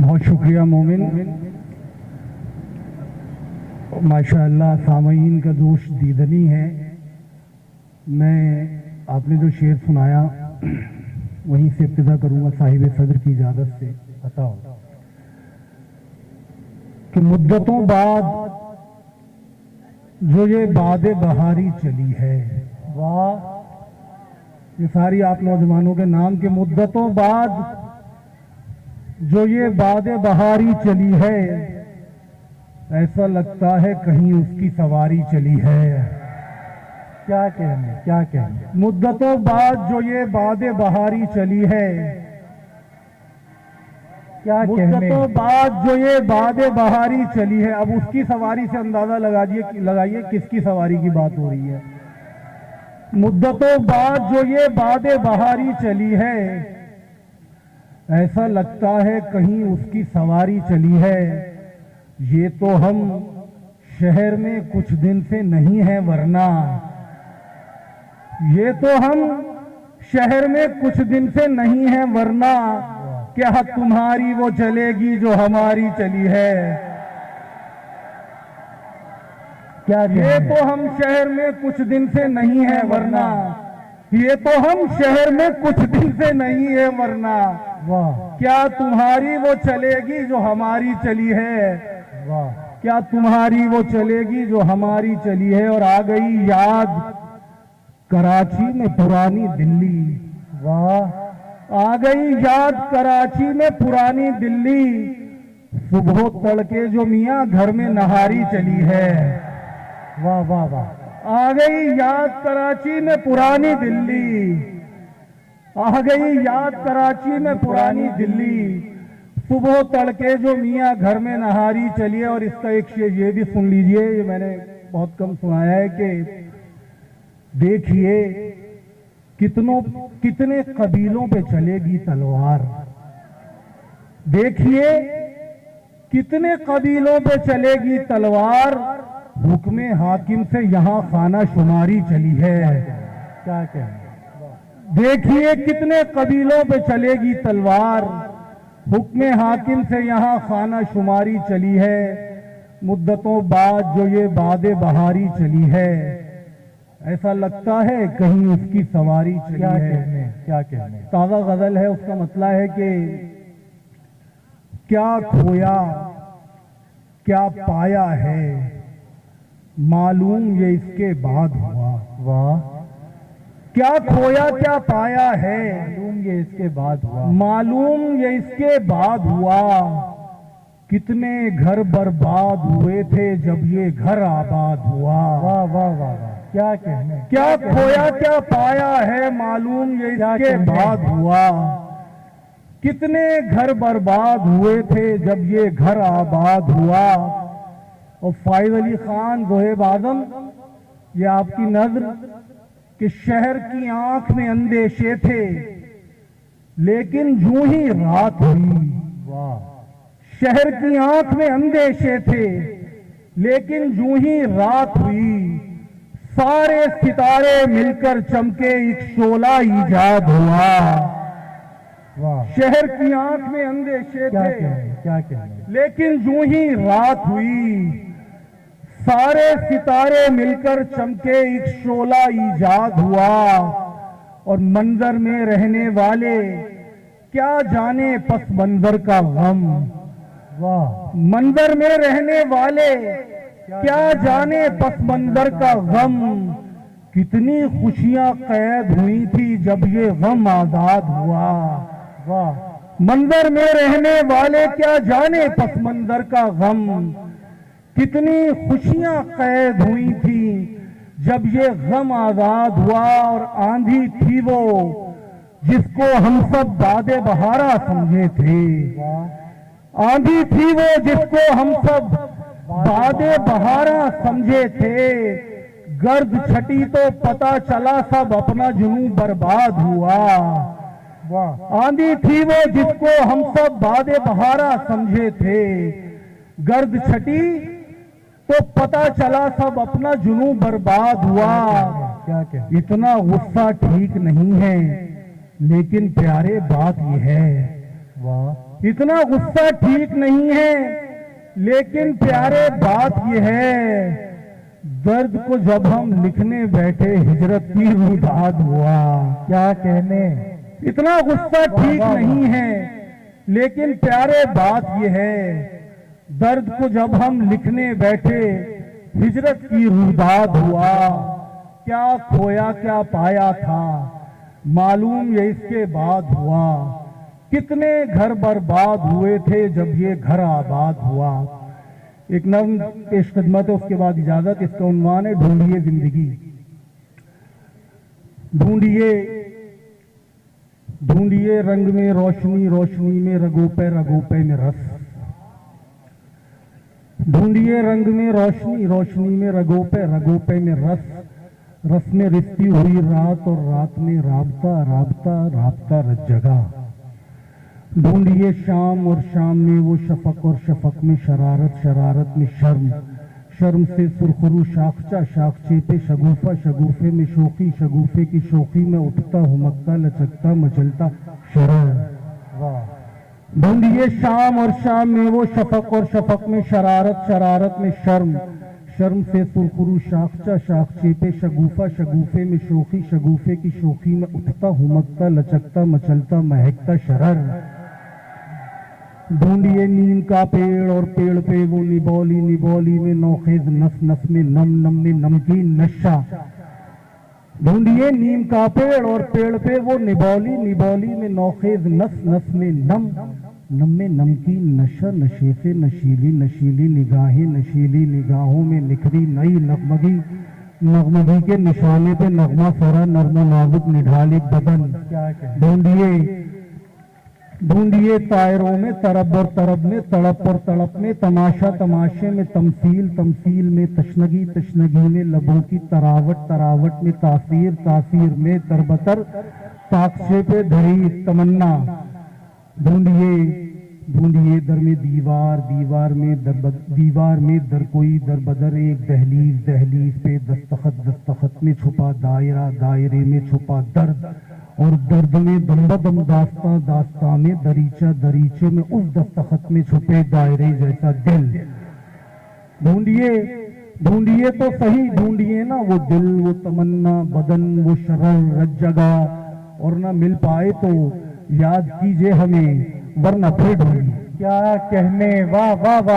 बहुत शुक्रिया मोमिन। माशाअल्लाह सामईन का जोश दीदनी है। मैं आपने जो शेर सुनाया वहीं से इब्तिदा करूंगा साहिब सदर की इजाजत से। बताओ कि मुद्दतों बाद जो ये बादे बहारी चली है, वाह, ये सारी आप नौजवानों के नाम के मुद्दतों बाद जो ये बादे बहारी चली है, ऐसा लगता है कहीं उसकी सवारी चली है। क्या कहने, क्या कहने। मुद्दतों बाद जो ये बादे बहारी चली है, क्या कहने। मुद्दतों बाद जो ये बादे बहारी चली है, अब उसकी सवारी से अंदाजा लगाइए किसकी सवारी की बात हो रही है। मुद्दतों बाद जो ये बादे बहारी चली है, ऐसा लगता है कहीं उसकी सवारी चली है। ये तो हम शहर में कुछ दिन से नहीं है वरना, ये तो हम शहर में कुछ दिन से नहीं है वरना, क्या तुम्हारी वो चलेगी जो हमारी चली है। क्या ये तो हम शहर में कुछ दिन से नहीं है वरना, ये तो हम शहर में कुछ दिन से नहीं है वरना, वाह, क्या तुम्हारी वो चलेगी जो हमारी चली है। वाह, क्या तुम्हारी वो चलेगी जो हमारी चली है। और आ गई याद कराची में पुरानी दिल्ली, वाह, आ गई याद कराची में पुरानी दिल्ली, सुबह तड़के जो मियाँ घर में नहारी चली है। वाह वाह वाह, आ गई याद कराची में पुरानी दिल्ली, आ गई याद कराची में पुरानी दिल्ली, सुबह तड़के जो मियाँ घर में नहारी चलिए। और इसका एक शेर ये भी सुन लीजिए, ये मैंने बहुत कम सुनाया है कि देखिए कितने कबीलों पे चलेगी तलवार, देखिए कितने कबीलों पे चलेगी तलवार, हुक्मे हाकिम से यहाँ खाना शुमारी चली है। क्या कहना। देखिए कितने कबीलों पे चलेगी तलवार, हुक्मे हाकिम से यहाँ खाना शुमारी चली है। मुद्दतों बाद जो ये बादे बहारी चली है, ऐसा लगता है कहीं उसकी सवारी चली है। क्या कहने। ताज़ा गजल है, उसका मतलब है कि क्या खोया क्या पाया है, मालूम ये इसके बाद हुआ। वाह, क्या खोया क्या पाया है, मालूम ये इसके बाद हुआ, मालूम ये इसके बाद हुआ, कितने घर बर्बाद हुए थे जब ये घर आबाद हुआ। वाह वाह वाह, क्या कहने। क्या खोया क्या पाया है, मालूम ये इसके बाद हुआ, कितने घर बर्बाद हुए थे जब ये घर आबाद हुआ। और फाइज अली खान ज़ोहेब आज़म, ये आपकी नज़र कि शहर की आंख में अंदेशे थे लेकिन यूं ही रात हुई। वाह, शहर की आंख में अंदेशे थे लेकिन यूं ही रात हुई, सारे सितारे मिलकर चमके एक शोला ईजाद हुआ। वाह, शहर की आंख में अंदेशे थे, क्या कहने, लेकिन यूं ही रात हुई, सारे सितारे मिलकर चमके एक शोला ईजाद हुआ। और मंजर में रहने वाले क्या जाने पस मंजर का गम। वाह, मंजर में रहने वाले क्या जाने पस मंजर का गम, कितनी खुशियां कैद हुई थी जब ये गम आजाद हुआ। वाह, मंजर में रहने वाले क्या जाने पस मंजर का गम, कितनी खुशियां कैद हुई थी जब ये गम आजाद हुआ। और आंधी थी वो जिसको हम सब बादे बहारा समझे थे, आंधी थी वो जिसको हम सब बादे बहारा समझे थे, गर्द छटी तो पता चला सब अपना जुनून बर्बाद हुआ। आंधी थी वो जिसको हम सब बादे बहारा समझे थे, गर्द छटी तो पता चला सब अपना जुनून बर्बाद हुआ। क्या इतना गुस्सा ठीक नहीं है लेकिन प्यारे बात यह है, वाह, इतना गुस्सा ठीक नहीं है, लेकिन प्यारे बात यह है, दर्द को जब हम लिखने बैठे हिजरत की रुदाद हुआ। क्या कहने, इतना गुस्सा ठीक नहीं है, लेकिन प्यारे बात यह है, दर्द को जब हम लिखने बैठे हिजरत की रुदाद हुआ। क्या खोया क्या पाया था, मालूम ये इसके बाद हुआ। कितने घर बर्बाद हुए थे जब ये घर आबाद हुआ। एक नज़्म पेश खिदमत है, उसके बाद इजाजत। इसका उन्वान है ढूंढिए जिंदगी। ढूंढिए ढूंढिए रंग में रोशनी, रोशनी में रगों पे में रस। ढूंढिए रंग में रोशनी, रोशनी में रगों पे में रस। रस में रिश्ती हुई रात और रात में राबता, राबता राबता रच जगा। ढूंढिए शाम और शाम में वो शफक और शफक में शरारत, शरारत में शर्म। शर्म से सुरखरू शाखचा, शाखचे पे शगुफा, शगुफे में शोखी, शगुफे की शोखी में उठता हुमकता लचकता मचलता शरर। ढूंढिए शाम और शाम में वो शफक और शफक में शरारत, शरारत में शर्म। शर्म से सुरखरू शाखचा, शाखचे पे शगुफा, शगुफे में शोखी, शगुफे की शोखी में उठता हुमकता लचकता मचलता महकता शरर। ढूंढिए नीम का पेड़ और पेड़ पे वो निबोली, निबोली में नौखेज, नस नस में नम, नम में नमकीन नशा। ढूंढिए नीम का पेड़ और पेड़ पे वो निबोली, निबोली में नौखेज, नस नस में नम, नम में नमकीन नशा। नशे से नशीली, नशीली निगाहें, नशीली निगाहों में निखरी नई नगमगी। नगमगी के निशाने पे नगमा सरा, नर्म नाजुक निढाल एक बदन। ढूंढिए ढूंढिए तायरों में तरब और तरब में, तड़प और तड़प में, तमाशा तमाशे में, तमसील तमसील में, तशनगी तशनगी में, लबों की तरावट तरावट में, तासीर तासीर में, तरबतर ताकशे पे धरी तमन्ना। ढूंढिए ढूंढिए दर में दीवार, दीवार में दीवार में दर कोई दर बदर एक दहलीज, दहलीज पे दस्तखत, दस्तखत में छुपा दायरा, दायरे में छुपा दर्द, और दर्द में दम दास्ता, दास्ता में दरीचा, दरीचे में उस दस्तखत में छुपे दायरे जैसा दिल। ढूंढिए ढूंढिए तो सही, ढूंढिए ना वो दिल, वो तमन्ना, बदन, वो शरर रज जगा। और ना मिल पाए तो याद कीजिए हमें, वरना फिर ढूंढिए। क्या कहने, वाह वाह वाह।